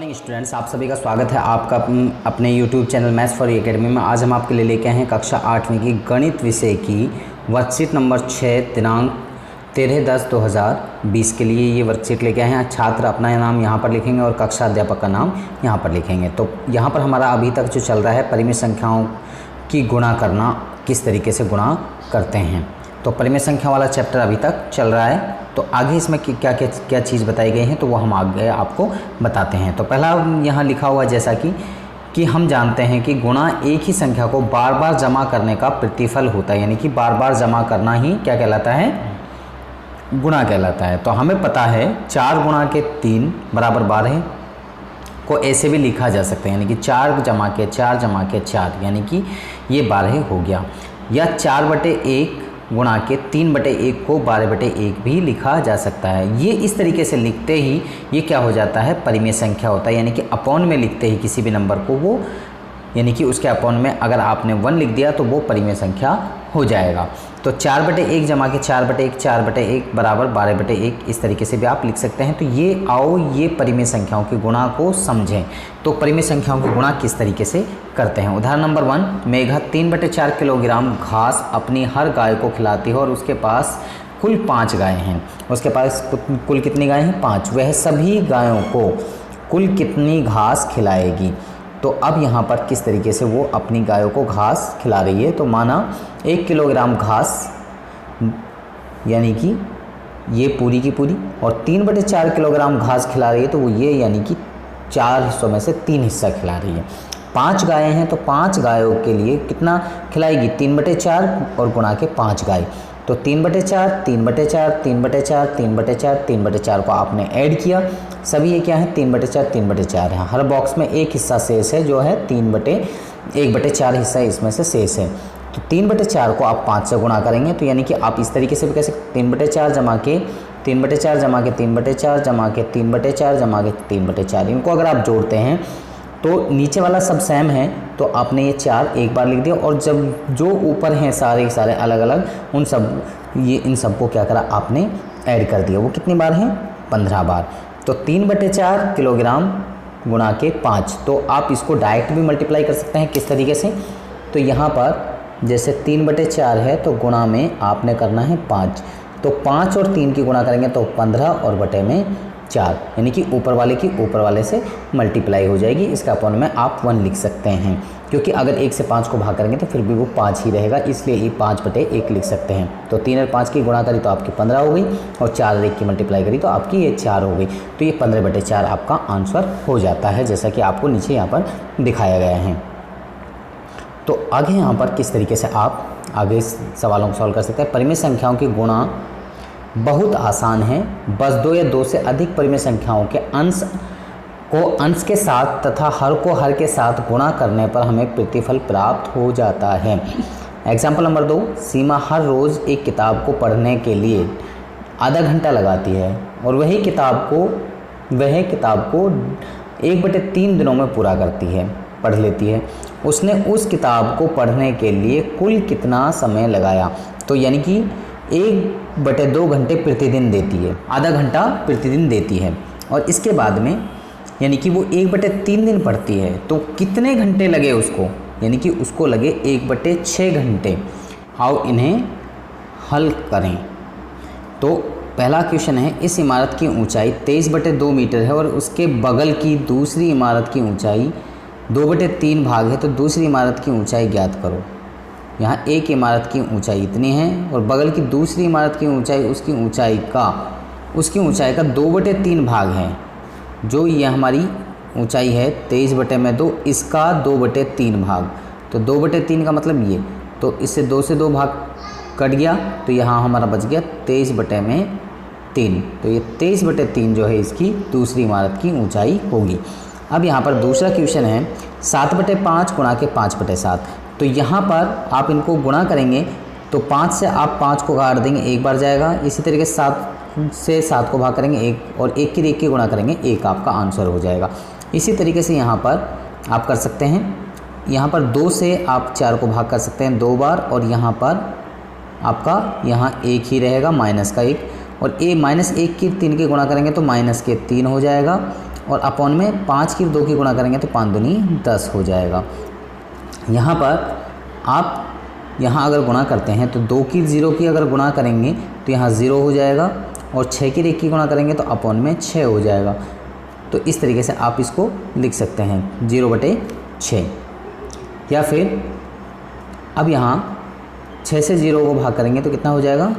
Morning students, आप सभी का स्वागत है आपका अपने YouTube channel maths for academy में। आज हम आपके लिए लेके आए हैं कक्षा 8वीं की गणित विषय की वर्कशीट नंबर 6 दिनांक 13/10/2020 के लिए ये वर्कशीट लेके आए हैं। छात्र अपना नाम यहाँ पर लिखेंगे और कक्षा अध्यापक का नाम यहाँ पर लिखेंगे। तो यहाँ पर हमारा अभी तक जो चल रहा है परिमेय संख्याओं की गुणा करना, किस तरीके से गुणा करते हैं। तो परिमेय संख्या वाला चैप्टर अभी तक चल रहा है। तो आगे इसमें क्या चीज़ बताई गई है तो वो हम आगे आपको बताते हैं। तो पहला यहाँ लिखा हुआ जैसा कि हम जानते हैं कि गुणा एक ही संख्या को बार बार जमा करने का प्रतिफल होता है, यानी कि बार बार जमा करना ही क्या कहलाता है, गुणा कहलाता है। तो हमें पता है 4 गुणा के 3 बराबर 12 को ऐसे भी लिखा जा सकता है, यानी कि 4 जमा के 4 जमा के 4, यानी कि ये 12 हो गया। या 4/1 गुणा के 3/1 को 12/1 भी लिखा जा सकता है। ये इस तरीके से लिखते ही ये क्या हो जाता है, परिमेय संख्या होता है, यानी कि अपॉन में लिखते ही किसी भी नंबर को वो, यानी कि उसके अपॉन में अगर आपने 1 लिख दिया तो वो परिमेय संख्या हो जाएगा। तो 4/1 जमा के 4/1 4/1 बराबर 12/1, इस तरीके से भी आप लिख सकते हैं। तो ये आओ ये परिमेय संख्याओं की गुणा को समझें। तो परिमेय संख्याओं की गुणा किस तरीके से करते हैं। उदाहरण नंबर 1, मेघा 3/4 किलोग्राम घास अपनी हर गाय को खिलाती है और उसके पास कुल 5 गायें हैं। उसके पास कुल कितनी गायें हैं, 5। वह सभी गायों को कुल कितनी घास खिलाएगी। तो अब यहाँ पर किस तरीके से वो अपनी गायों को घास खिला रही है। तो माना 1 किलोग्राम घास, यानी कि ये पूरी की पूरी, और 3/4 किलोग्राम घास खिला रही है तो वो ये, यानी कि 4 हिस्सों में से 3 हिस्सा खिला रही है। 5 गायें हैं तो 5 गायों के लिए कितना खिलाएगी, 3/4 और गुणा के 5 गाय। तो 3/4 3/4 3/4 3/4 3/4 को आपने ऐड किया, सभी ये क्या है 3/4 3/4 है। हर बॉक्स में एक हिस्सा शेष है जो है 1/4 हिस्सा इसमें से शेष है। तो 3/4 को आप 5 से गुणा करेंगे, तो यानी कि आप इस तरीके से भी कह सकते 3/4 जमा के 3/4 जमा के 3/4 जमा के 3/4 जमा के 3/4। इनको अगर आप जोड़ते हैं तो नीचे वाला सब सेम है, तो आपने ये 4 एक बार लिख दिया, और जब जो ऊपर हैं सारे सारे अलग अलग इन सबको क्या करा आपने ऐड कर दिया। वो कितनी बार हैं, 15 बार। तो 3/4 किलोग्राम गुणा के 5, तो आप इसको डायरेक्ट भी मल्टीप्लाई कर सकते हैं। किस तरीके से, तो यहाँ पर जैसे 3/4 है तो गुणा में आपने करना है 5, तो 5 और 3 की गुणा करेंगे तो 15 और बटे में 4, यानी कि ऊपर वाले की ऊपर वाले से मल्टीप्लाई हो जाएगी। इसका अपॉन में आप 1 लिख सकते हैं, क्योंकि अगर 1 से 5 को भाग करेंगे तो फिर भी वो 5 ही रहेगा, इसलिए ये 5/1 लिख सकते हैं। तो 3 और 5 की गुणा करी तो आपकी 15 हो गई, और 4 और 1 की मल्टीप्लाई करी तो आपकी ये 4 हो गई। तो ये 15/4 आपका आंसर हो जाता है, जैसा कि आपको नीचे यहाँ पर दिखाया गया है। तो आगे यहाँ पर किस तरीके से आप आगे सवालों को सॉल्व कर सकते हैं। परिमेय संख्याओं की गुणा बहुत आसान है, बस 2 या 2 से अधिक परिमेय संख्याओं के अंश को अंश के साथ तथा हर को हर के साथ गुणा करने पर हमें प्रतिफल प्राप्त हो जाता है। एग्जाम्पल नंबर 2, सीमा हर रोज़ एक किताब को पढ़ने के लिए आधा घंटा लगाती है और वह किताब को 1/3 दिनों में पूरा पढ़ लेती है। उसने उस किताब को पढ़ने के लिए कुल कितना समय लगाया। तो यानी कि 1/2 घंटे प्रतिदिन देती है, आधा घंटा प्रतिदिन देती है, और इसके बाद में यानी कि वो 1/3 दिन पढ़ती है, तो कितने घंटे लगे उसको, यानी कि उसको लगे 1/6 घंटे। आओ इन्हें हल करें। तो पहला क्वेश्चन है, इस इमारत की ऊंचाई 23/2 मीटर है और उसके बगल की दूसरी इमारत की ऊंचाई 2/3 भाग है, तो दूसरी इमारत की ऊंचाई ज्ञात करो। यहाँ एक इमारत की ऊंचाई इतनी है और बगल की दूसरी इमारत की ऊंचाई उसकी ऊंचाई का 2/3 भाग है। जो ये हमारी ऊंचाई है 23/2, इसका 2/3 भाग, तो 2/3 का मतलब ये, तो इससे 2 से 2 भाग कट गया, तो यहाँ हमारा बच गया 23/3। तो ये 23/3 जो है इसकी दूसरी इमारत की ऊंचाई होगी। अब यहाँ पर दूसरा क्वेश्चन है, 7/5 गुणा के 5/7। तो यहाँ पर आप इनको गुणा करेंगे तो 5 से आप 5 को काट देंगे, एक बार जाएगा। इसी तरीके से 7 से 7 को भाग करेंगे 1, और 1 की गुणा करेंगे 1, आपका आंसर हो जाएगा। इसी तरीके से यहाँ पर आप कर सकते हैं, यहाँ पर 2 से आप 4 को भाग कर सकते हैं 2 बार, और यहाँ पर आपका यहाँ 1 ही रहेगा, -1, और -1 की 3 की गुणा करेंगे तो -3 हो जाएगा। और अपॉन में 5 की 2 की गुणा करेंगे तो 5 दूनी 10 हो जाएगा। यहाँ पर आप यहाँ अगर गुणा करते हैं तो 2 की 0 की अगर गुणा करेंगे तो यहाँ 0 हो जाएगा, और 6 की 1 की गुणा करेंगे तो अपॉन में 6 हो जाएगा। तो इस तरीके से आप इसको लिख सकते हैं 0/6। या फिर अब यहाँ 6 से 0 को भाग करेंगे तो कितना हो जाएगा,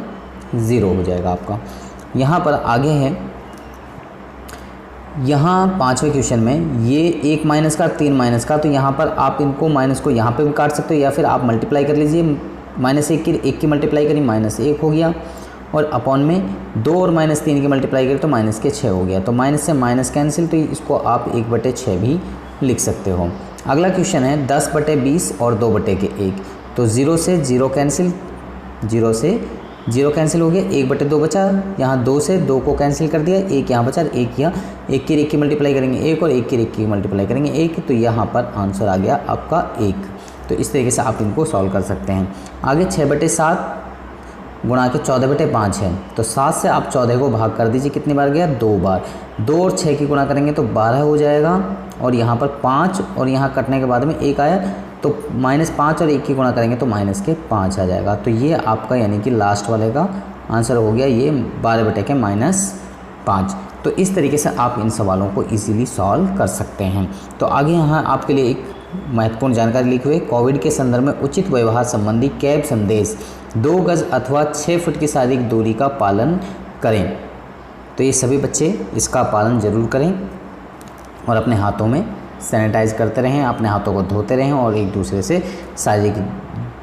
0 हो जाएगा आपका। यहाँ पर आगे है, यहाँ 5वें क्वेश्चन में ये 1 माइनस का 3 माइनस का, तो यहाँ पर आप इनको माइनस को यहाँ पे भी काट सकते हो, या फिर आप मल्टीप्लाई कर लीजिए। -1 की मल्टीप्लाई करी -1 हो गया, और अपॉन में 2 और -3 की मल्टीप्लाई करें तो -6 हो गया। तो माइनस से माइनस कैंसिल, तो इसको आप 1/6 भी लिख सकते हो। अगला क्वेश्चन है 10/20 और 2/1। तो 0 से 0 कैंसिल, 0 से 0 कैंसिल हो गया, 1/2 बचा। यहाँ 2 से 2 को कैंसिल कर दिया, 1 यहाँ बचा, 1 यहाँ, 1 की 1 की मल्टीप्लाई करेंगे 1, और 1 की 1 की मल्टीप्लाई करेंगे 1, तो यहाँ पर आंसर आ गया आपका 1। तो इस तरीके से आप इनको सॉल्व कर सकते हैं। आगे 6/7 गुणा के 14/5 है, तो 7 से आप 14 को भाग कर दीजिए, कितनी बार गया, 2 बार। 2 और 6 की गुणा करेंगे तो 12 हो जाएगा, और यहाँ पर 5 और यहाँ कटने के बाद में 1 आया, तो -5 और 1 की गुणा करेंगे तो -5 आ जाएगा। तो ये आपका यानी कि लास्ट वाले का आंसर हो गया, ये 12/5। तो इस तरीके से आप इन सवालों को इजीली सॉल्व कर सकते हैं। तो आगे यहाँ आपके लिए एक महत्वपूर्ण जानकारी लिखी हुई है, कोविड के संदर्भ में उचित व्यवहार संबंधी कैब संदेश 2 गज अथवा 6 फुट की शारीरिक दूरी का पालन करें। तो ये सभी बच्चे इसका पालन ज़रूर करें, और अपने हाथों में सैनिटाइज करते रहें, अपने हाथों को धोते रहें, और एक दूसरे से शारीरिक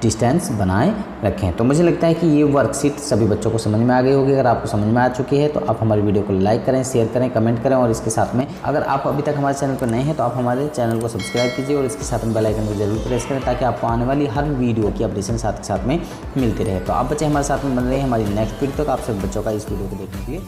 डिस्टेंस बनाए रखें। तो मुझे लगता है कि ये वर्कशीट सभी बच्चों को समझ में आ गई होगी। अगर आपको समझ में आ चुकी है तो आप हमारी वीडियो को लाइक करें, शेयर करें, कमेंट करें, और इसके साथ में अगर आप अभी तक हमारे चैनल पर नए हैं तो आप हमारे चैनल को सब्सक्राइब कीजिए, और इसके साथ में बेल आइकन को जरूर प्रेस करें, ताकि आपको आने वाली हर वीडियो की अपडेशन साथ के साथ में मिलती रहे। तो आप बच्चे हमारे साथ में बन रहे हैं हमारी नेक्स्ट वीडियो तक। आप सभी बच्चों का इस वीडियो को देखने के लिए